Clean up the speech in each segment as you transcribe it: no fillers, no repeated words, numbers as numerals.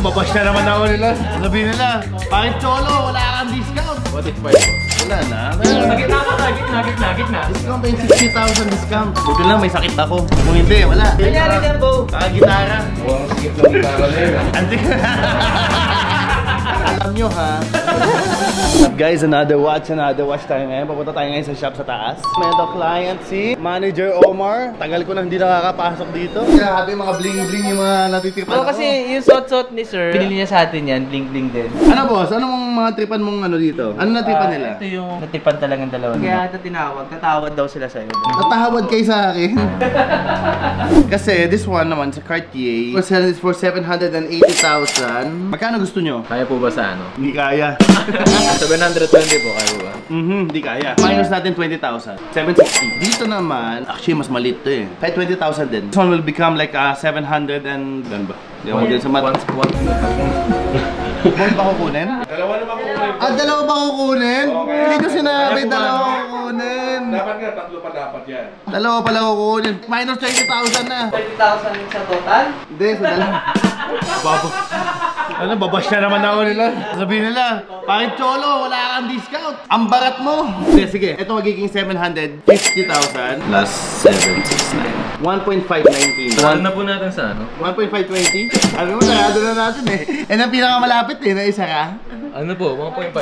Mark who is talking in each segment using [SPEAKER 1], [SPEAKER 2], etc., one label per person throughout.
[SPEAKER 1] babash na naman ako nila. Sabihin nila, bakit Cholo? Wala kang discount.
[SPEAKER 2] What if 5 po?
[SPEAKER 1] Wala na.
[SPEAKER 3] Gitna ko na, gitna.
[SPEAKER 1] Discount pa yung 60,000 discount. Buti lang may sakit ako. Kung hindi, wala.
[SPEAKER 3] Nangyari dyan, Bo?
[SPEAKER 1] Gitara.
[SPEAKER 2] Buwang sikip ng gitara na yun.
[SPEAKER 1] Alam nyo ha. Up guys, another watch tayo ngayon. Papunta tayo ngayon sa shop sa taas. May ito client si Manager Omar. Tagal ko na hindi nakakapasok dito. Grabe mga bling-bling yung mga natitipan
[SPEAKER 3] Oo, kasi yung suot-suot ni sir, pinili niya sa atin yan, bling-bling din.
[SPEAKER 1] Ano boss? Anong mga tripan mong ano dito? Ano natipan nila?
[SPEAKER 3] Ito yung natipan talagang dalawa. Kaya ito tinawag, tatawad daw sila sa'yo.
[SPEAKER 1] Natahawad kayo sa akin. Kasi this one naman sa Cartier, we're selling this for 780,000. Magkano gusto nyo?
[SPEAKER 2] Kaya po ba sa ano?
[SPEAKER 1] Hindi kaya.
[SPEAKER 2] 720 po, kaya po ba?
[SPEAKER 1] Hindi kaya. Minus natin 20,000. 760. Dito naman, actually mas maliit to eh. Kahit 20,000 din. This one will become like 700 and... Gan ba? Hindi ako din sa mat. Boss ba kukunin?
[SPEAKER 2] Dalawa naman kukunin.
[SPEAKER 1] Dalawa ba kukunin? Hindi ko sinabi, dalawa kukunin.
[SPEAKER 2] Dapat nga, tatlo pa dapat yan.
[SPEAKER 1] Dalawa pala kukunin. Minus 20,000 na.
[SPEAKER 3] 20,000 sa total?
[SPEAKER 1] Hindi, sa dalawa. Ano, babash na naman ako nila. Sabihin nila, bakit Cholo? Wala kang discount. Ang barat mo. Sige. Ito magiging 750,000 plus 769. 1.519.
[SPEAKER 2] Saan na po natin sa ano?
[SPEAKER 1] 1.520? Sabi mo, narado na natin eh. Yan ang pinakamalapit eh, na isa ka.
[SPEAKER 2] Ano po? 1.5?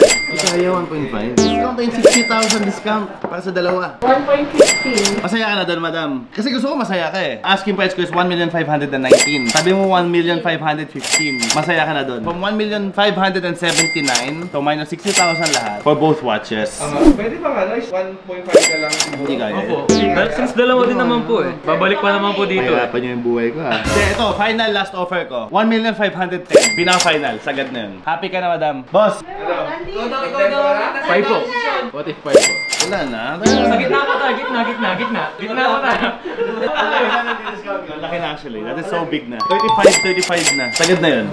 [SPEAKER 1] Kaya 1.5. Discount pa yung 60,000 discount para sa dalawa.
[SPEAKER 4] 1.15.
[SPEAKER 1] Masaya ka na doon, madam. Kasi gusto ko masaya ka eh. Asking price ko is 1,519,000. Sabi mo 1,515,000. Masaya ka na doon. From 1,579,000 to minus 60,000 lahat for both watches.
[SPEAKER 2] Pwede ba nga, guys? 1.5 na lang siguro.
[SPEAKER 1] Hindi kaya.
[SPEAKER 2] Opo. Since dalawa din naman po eh. Babalik pa naman po dito.
[SPEAKER 1] Mahirapan nyo yung buhay ko ha. Kasi ito, final last offer ko. 1,510,000. Pinaka-final. Sagad na yun. Happy ka na, madam. Boss!
[SPEAKER 3] Ikaw daw.
[SPEAKER 2] 5 po. What if 5 po?
[SPEAKER 1] Wala na.
[SPEAKER 3] Sa gitna ko na, gitna. Gitna ko na.
[SPEAKER 1] Laki na actually. That is so big na. 35 na. Sagad na yun.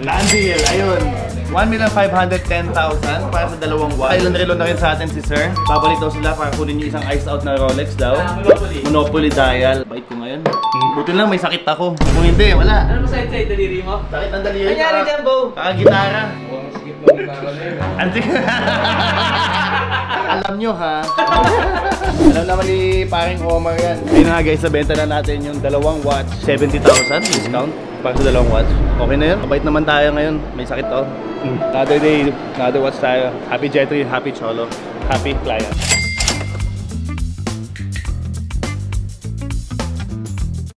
[SPEAKER 1] Land deal. Ayun. 1,510,000 para sa dalawang watch. Island relo na rin sa atin si sir. Babalik daw sila para kunin yung isang iced out na Rolex daw. Monopoly dial. Bait ko ngayon. Buti lang may sakit ako. Kung hindi, wala.
[SPEAKER 3] Ano masayad sa'yo, daliri mo?
[SPEAKER 1] Sakit ang daliri.
[SPEAKER 3] Nangyari dyan, Bo?
[SPEAKER 1] Gitara.
[SPEAKER 2] Buwang sikip ng gitara na yun.
[SPEAKER 1] Alam nyo ha. Alam naman ni paring Omar yan. Ayun na nga guys, nabenta na natin yung dalawang watch. 70,000 discount para sa dalawang watch. Okay na yun. Kabait naman tayo ngayon. May sakit to. Another day, another watch tayo. Happy Jetri, happy Cholo, happy client.